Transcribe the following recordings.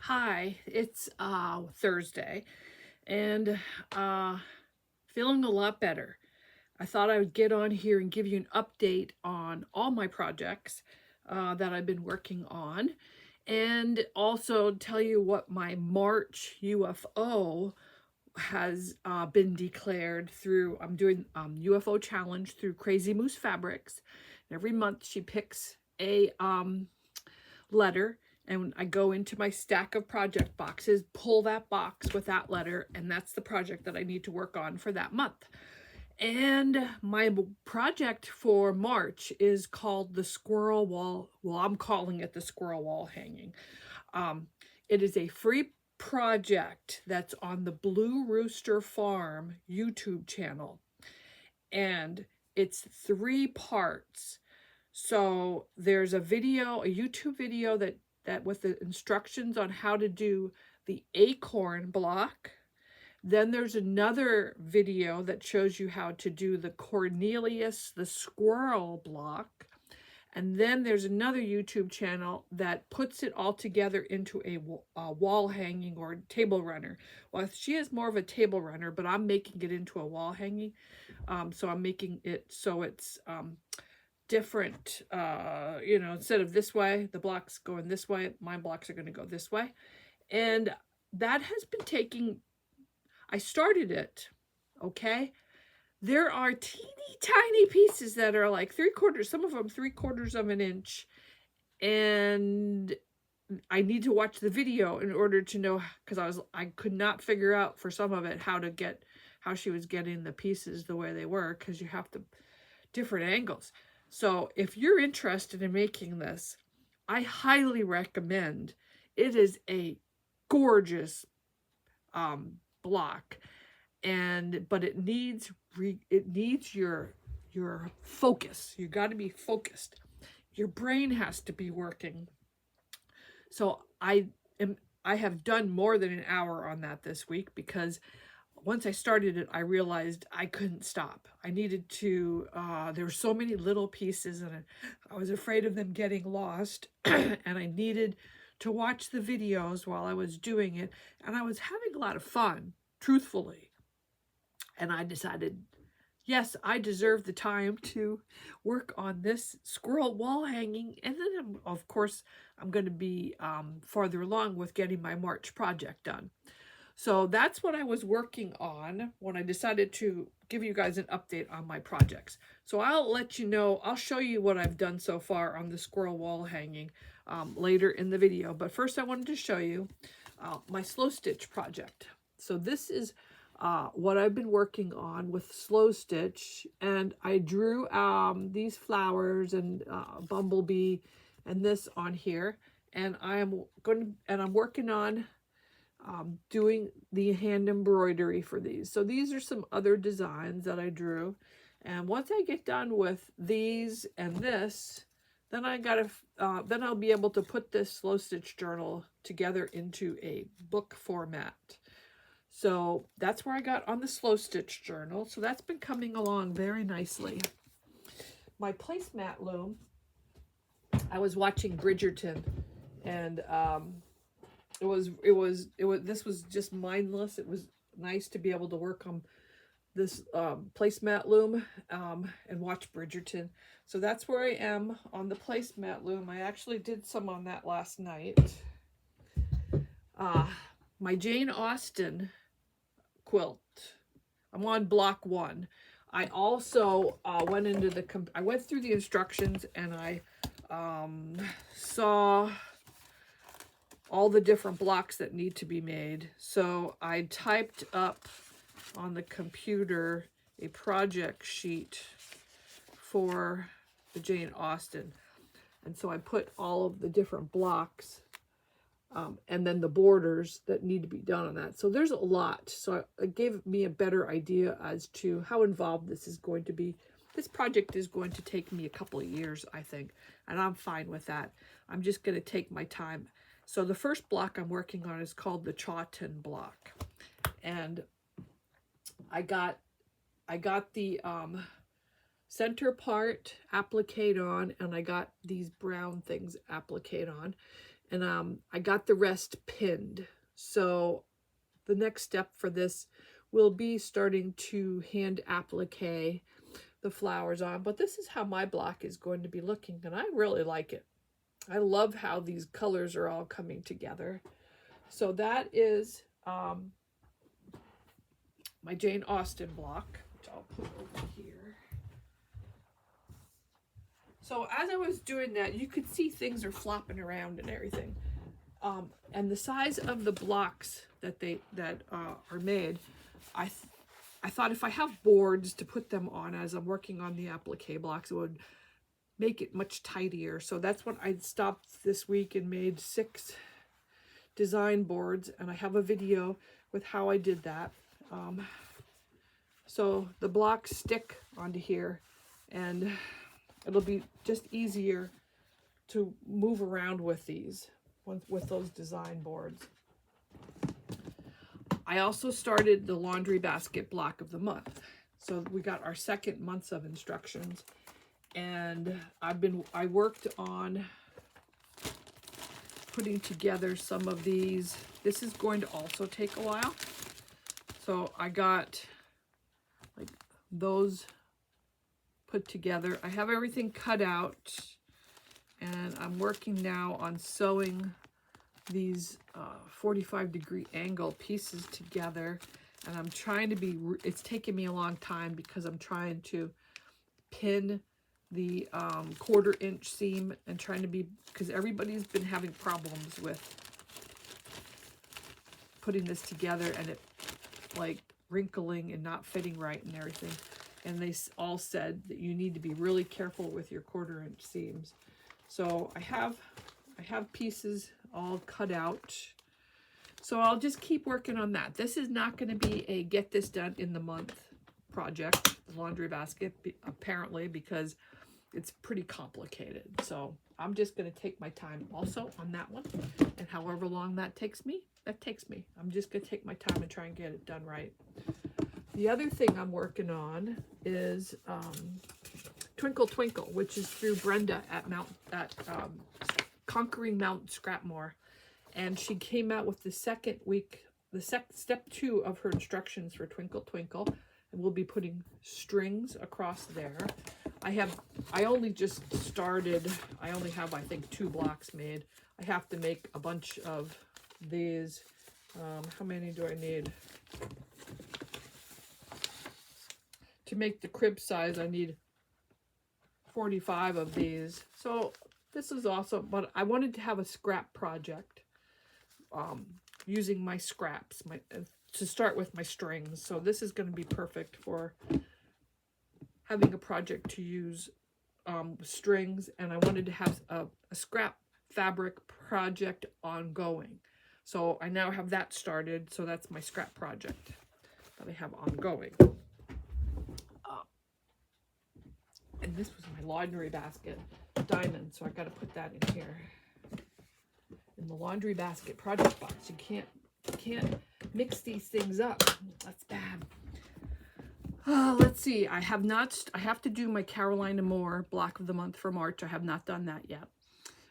Hi, it's Thursday and feeling a lot better. I thought I would get on here and give you an update on all my projects that I've been working on, and also tell you what my March UFO has been declared through. I'm doing UFO challenge through Crazy Moose Fabrics. Every month she picks a letter, and I go into my stack of project boxes, pull that box with that letter, and that's the project that I need to work on for that month. And my project for March is called the Squirrel Wall. Well, I'm calling it the Squirrel Wall Hanging. It is a free project that's on the Blue Rooster Farm YouTube channel, and it's 3 parts. So there's a video, a YouTube video that with the instructions on how to do the Acorn Block. Then there's another video that shows you how to do the Cornelius the Squirrel Block. And then there's another YouTube channel that puts it all together into a wall hanging or table runner. Well, she is more of a table runner, but I'm making it into a wall hanging. So I'm making it so it's different, instead of this way, the blocks going this way, my blocks are going to go this way. And that has been taking, I started it, okay? There are teeny tiny pieces that are like 3/4, some of them 3/4 of an inch. And I need to watch the video in order to know, because I could not figure out for some of it how she was getting the pieces the way they were, because you have to different angles. So if you're interested in making this, I highly recommend. It is a gorgeous block, but it needs your focus. You got to be focused. Your brain has to be working. So I have done more than an hour on that this week, because once I started it, I realized I couldn't stop. I needed to, there were so many little pieces, and I was afraid of them getting lost, and I needed to watch the videos while I was doing it, and I was having a lot of fun, truthfully. And I decided, yes, I deserve the time to work on this squirrel wall hanging, and then, of course, I'm going to be farther along with getting my March project done. So that's what I was working on when I decided to give you guys an update on my projects. So I'll let you know, I'll show you what I've done so far on the squirrel wall hanging later in the video. But first I wanted to show you my slow stitch project. So this is what I've been working on with slow stitch. And I drew these flowers and bumblebee and this on here. And I'm working on doing the hand embroidery for these. So these are some other designs that I drew. And once I get done with these and this, then then I'll be able to put this slow stitch journal together into a book format. So that's where I got on the slow stitch journal. So that's been coming along very nicely. My placemat loom, I was watching Bridgerton, and this was just mindless. It was nice to be able to work on this placemat loom and watch Bridgerton. So that's where I am on the placemat loom. I actually did some on that last night. My Jane Austen quilt, I'm on block 1. I also went through the instructions, and I saw all the different blocks that need to be made. So I typed up on the computer a project sheet for the Jane Austen. And so I put all of the different blocks and then the borders that need to be done on that. So there's a lot. So it gave me a better idea as to how involved this is going to be. This project is going to take me a couple of years, I think, and I'm fine with that. I'm just going to take my time. So the first block I'm working on is called the Chawton block. And I got the center part appliqued on, and I got these brown things appliqued on. And I got the rest pinned. So the next step for this will be starting to hand applique the flowers on. But this is how my block is going to be looking, and I really like it. I love how these colors are all coming together. So that is my Jane Austen block, which I'll put over here. So as I was doing that, you could see things are flopping around and everything. And the size of the blocks that are made, I thought if I have boards to put them on as I'm working on the applique blocks, it would make it much tidier. So that's when I stopped this week and made 6 design boards, and I have a video with how I did that. So the blocks stick onto here, and it'll be just easier to move around with these, with those design boards. I also started the laundry basket block of the month. So we got our second months of instructions, and I worked on putting together some of these. This is going to also take a while. So I got like those put together. I have everything cut out, and I'm working now on sewing these 45-degree angle pieces together. And I'm trying to be, it's taken me a long time because I'm trying to pin the 1/4 inch seam, and trying to be, because everybody's been having problems with putting this together and it like wrinkling and not fitting right and everything. And they all said that you need to be really careful with your 1/4 inch seams. So I have pieces all cut out. So I'll just keep working on that. This is not going to be a get this done in the month project, the laundry basket, apparently, because it's pretty complicated. So I'm just going to take my time also on that one. And however long that takes me, I'm just going to take my time and try and get it done right. The other thing I'm working on is Twinkle Twinkle, which is through Brenda at Conquering Mount Scrapmore. And she came out with the second week, step 2 of her instructions for Twinkle Twinkle. And we'll be putting strings across there. I only just started. I only have, I think, 2 blocks made. I have to make a bunch of these. How many do I need? To make the crib size, I need 45 of these. So this is awesome, but I wanted to have a scrap project using my scraps to start with my strings. So this is going to be perfect for having a project to use strings, and I wanted to have a scrap fabric project ongoing. So I now have that started, so that's my scrap project that I have ongoing. And this was my laundry basket diamond, so I got to put that in here. In the laundry basket project box, you can't mix these things up. That's bad. Let's see. I have to do my Carolina Moore block of the month for March. I have not done that yet.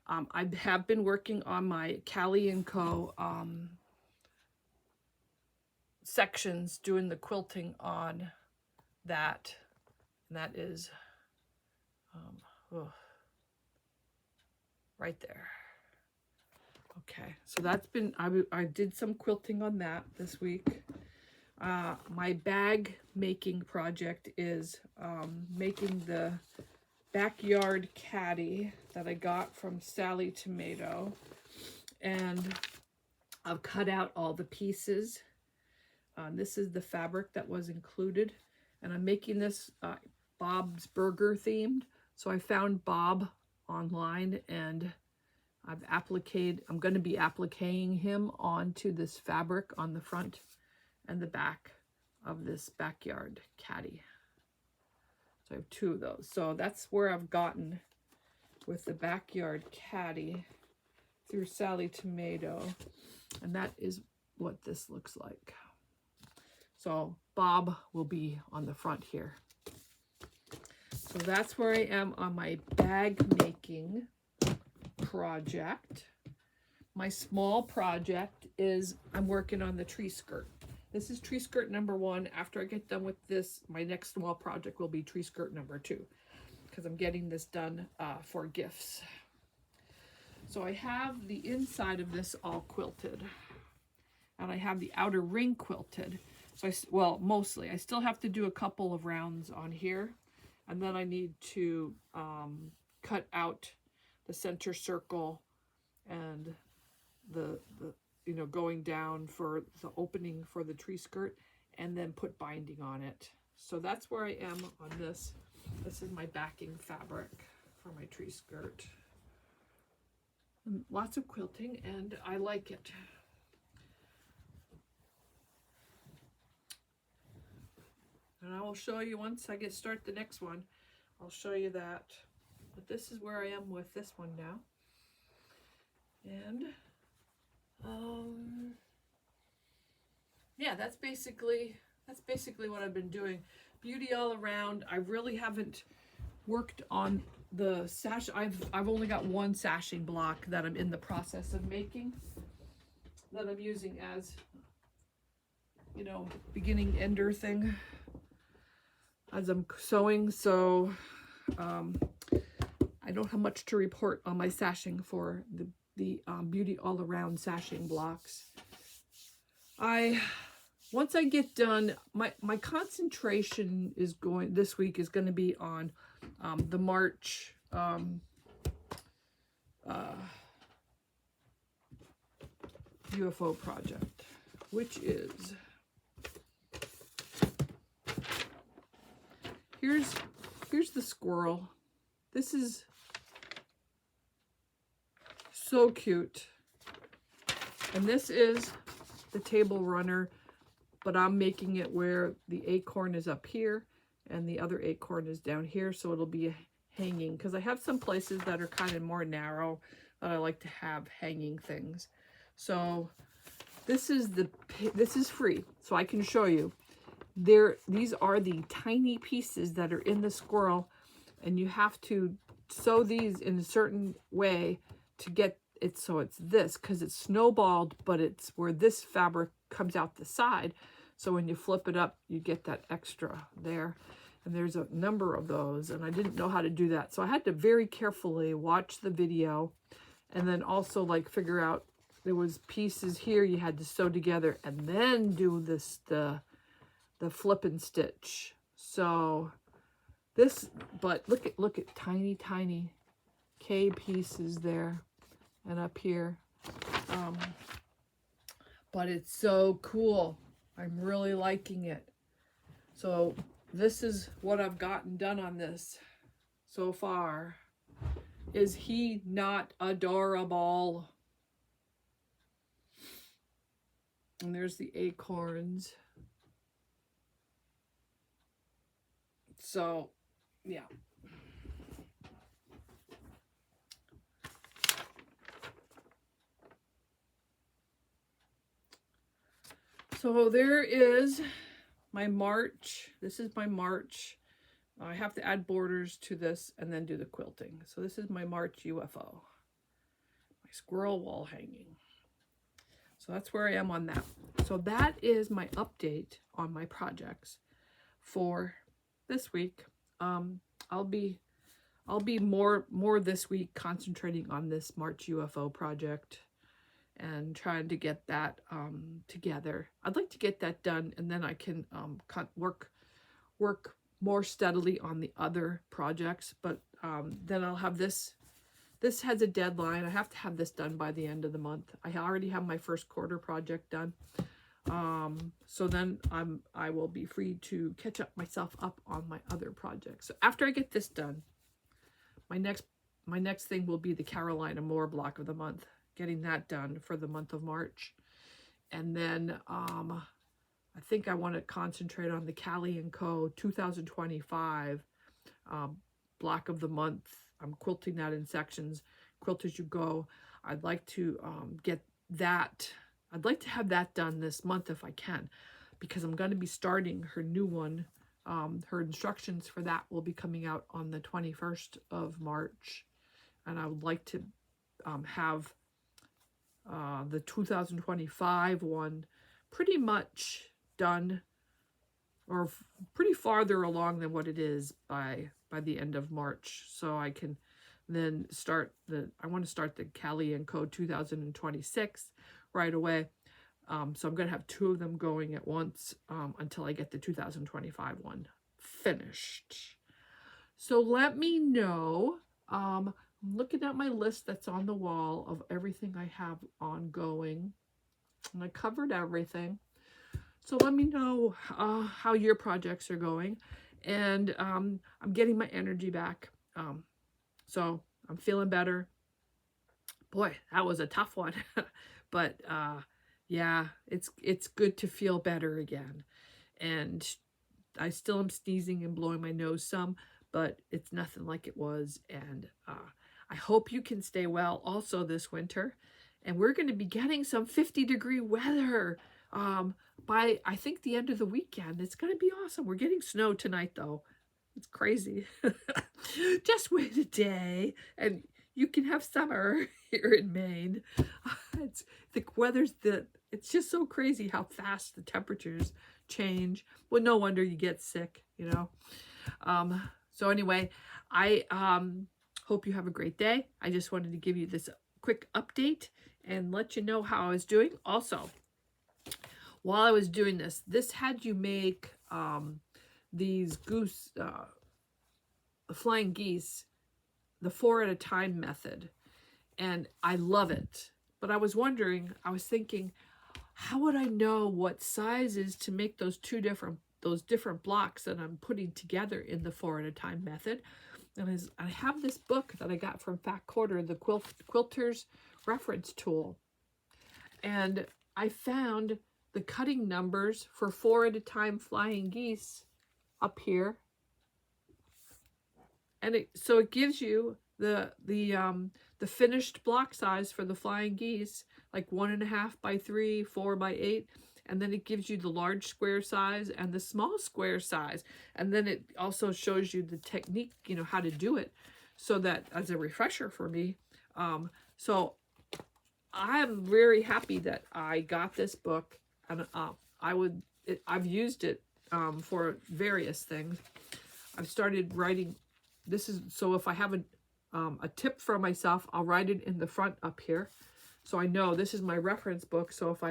I have been working on my Callie & Co. Sections, doing the quilting on that. And that is right there. Okay, so that's been, I did some quilting on that this week. My bag making project is making the backyard caddy that I got from Sally Tomato, and I've cut out all the pieces. This is the fabric that was included, and I'm making this Bob's Burger themed. So I found Bob online, and I'm going to be appliquing him onto this fabric on the front and the back of this backyard caddy. So I have 2 of those. So that's where I've gotten with the backyard caddy through Sally Tomato. And that is what this looks like. So Bob will be on the front here. So that's where I am on my bag making project. my small project is I'm working on the tree skirt. This is tree skirt number 1. After I get done with this, my next small project will be tree skirt number 2, because I'm getting this done for gifts. So I have the inside of this all quilted, and I have the outer ring quilted. So well, mostly. I still have to do a couple of rounds on here, and then I need to cut out the center circle and the you know, going down for the opening for the tree skirt, and then put binding on it. So that's where I am on this. This is my backing fabric for my tree skirt. And lots of quilting, and I like it. And I will show you once I start the next one. I'll show you that. But this is where I am with this one now. And yeah, that's basically what I've been doing. Beauty all around. I really haven't worked on the sash. I've only got one sashing block that I'm in the process of making, that I'm using as, you know, beginning ender thing as I'm sewing. So I don't have much to report on my sashing for the beauty all around sashing blocks. Once I get done, my concentration is this week is going to be on the March UFO project, which is, here's the squirrel. This is so cute. And this is the table runner, but I'm making it where the acorn is up here and the other acorn is down here, so it'll be hanging, because I have some places that are kind of more narrow that I like to have hanging things. So this is free, so I can show you. These are the tiny pieces that are in the squirrel, and you have to sew these in a certain way to get it so it's this, because it's snowballed, but it's where this fabric comes out the side. So when you flip it up, you get that extra there. And there's a number of those, and I didn't know how to do that. So I had to very carefully watch the video, and then also like figure out there was pieces here you had to sew together and then do this, the flip and stitch. So this, but look at tiny K pieces there and up here. But it's so cool. I'm really liking it. So this is what I've gotten done on this so far. Is he not adorable? And there's the acorns. So, yeah. So there is my March. This is my March. I have to add borders to this and then do the quilting. So this is my March UFO. My squirrel wall hanging. So that's where I am on that. So that is my update on my projects for this week. I'll be more this week concentrating on this March UFO project and trying to get that together. I'd like to get that done, and then I can work more steadily on the other projects. But then I'll have this. This has a deadline. I have to have this done by the end of the month. I already have my first quarter project done. So then I will be free to catch myself up on my other projects. So after I get this done, my next thing will be the Carolina Moore block of the month. Getting that done for the month of March. And then I think I want to concentrate on the Callie & Co. 2025 block of the month. I'm quilting that in sections. Quilt as you go. I'd like to get that. I'd like to have that done this month if I can, because I'm going to be starting her new one. Her instructions for that will be coming out on the 21st of March. And I would like to have the 2025 one pretty much done, or pretty farther along than what it is by the end of March. So I can then start I want to start the Cali and Co 2026 right away. So I'm going to have 2 of them going at once until I get the 2025 one finished. So let me know. I'm looking at my list that's on the wall of everything I have ongoing. And I covered everything. So let me know how your projects are going. And I'm getting my energy back. So I'm feeling better. Boy, that was a tough one. But yeah, it's good to feel better again. And I still am sneezing and blowing my nose some, but it's nothing like it was. And I hope you can stay well also this winter. And we're going to be getting some 50-degree weather by, I think, the end of the weekend. It's going to be awesome. We're getting snow tonight, though. It's crazy. Just wait a day and you can have summer here in Maine. The weather's it's just so crazy how fast the temperatures change. Well, no wonder you get sick, you know. So anyway, I hope you have a great day. I just wanted to give you this quick update and let you know how I was doing. Also, while I was doing this had you make these flying geese, the 4 at a time method, and I love it. But I was thinking, how would I know what sizes to make those different blocks that I'm putting together in the 4 at a time method? And I have this book that I got from Fat Quarter, the Quilter's Reference Tool, and I found the cutting numbers for 4 at a time flying geese up here, and so it gives you the finished block size for the flying geese, like 1.5 by 3, 4 by 8, and then it gives you the large square size and the small square size, and then it also shows you the technique, you know, how to do it, so that as a refresher for me. So I'm very happy that I got this book, and I've used it for various things. I've started writing. So if I have a tip for myself, I'll write it in the front up here, so I know this is my reference book. So if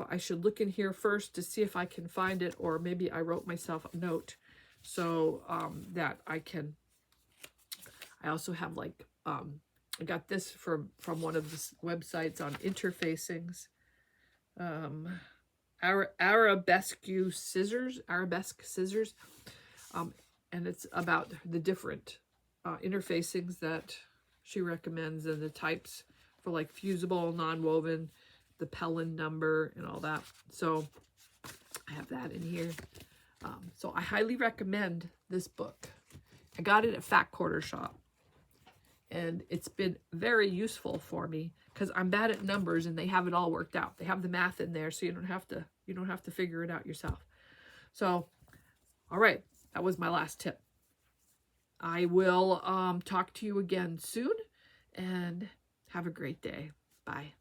I should look in here first to see if I can find it, or maybe I wrote myself a note so that I can. I also have I got this from one of the websites on interfacings. Arabesque scissors, and it's about the different interfacings that she recommends and the types for like fusible, non-woven, the Pellin number and all that. So I have that in here. So I highly recommend this book. I got it at Fat Quarter Shop, and it's been very useful for me because I'm bad at numbers and they have it all worked out. They have the math in there, so you don't have to figure it out yourself. So, all right, that was my last tip. I will talk to you again soon, and have a great day. Bye.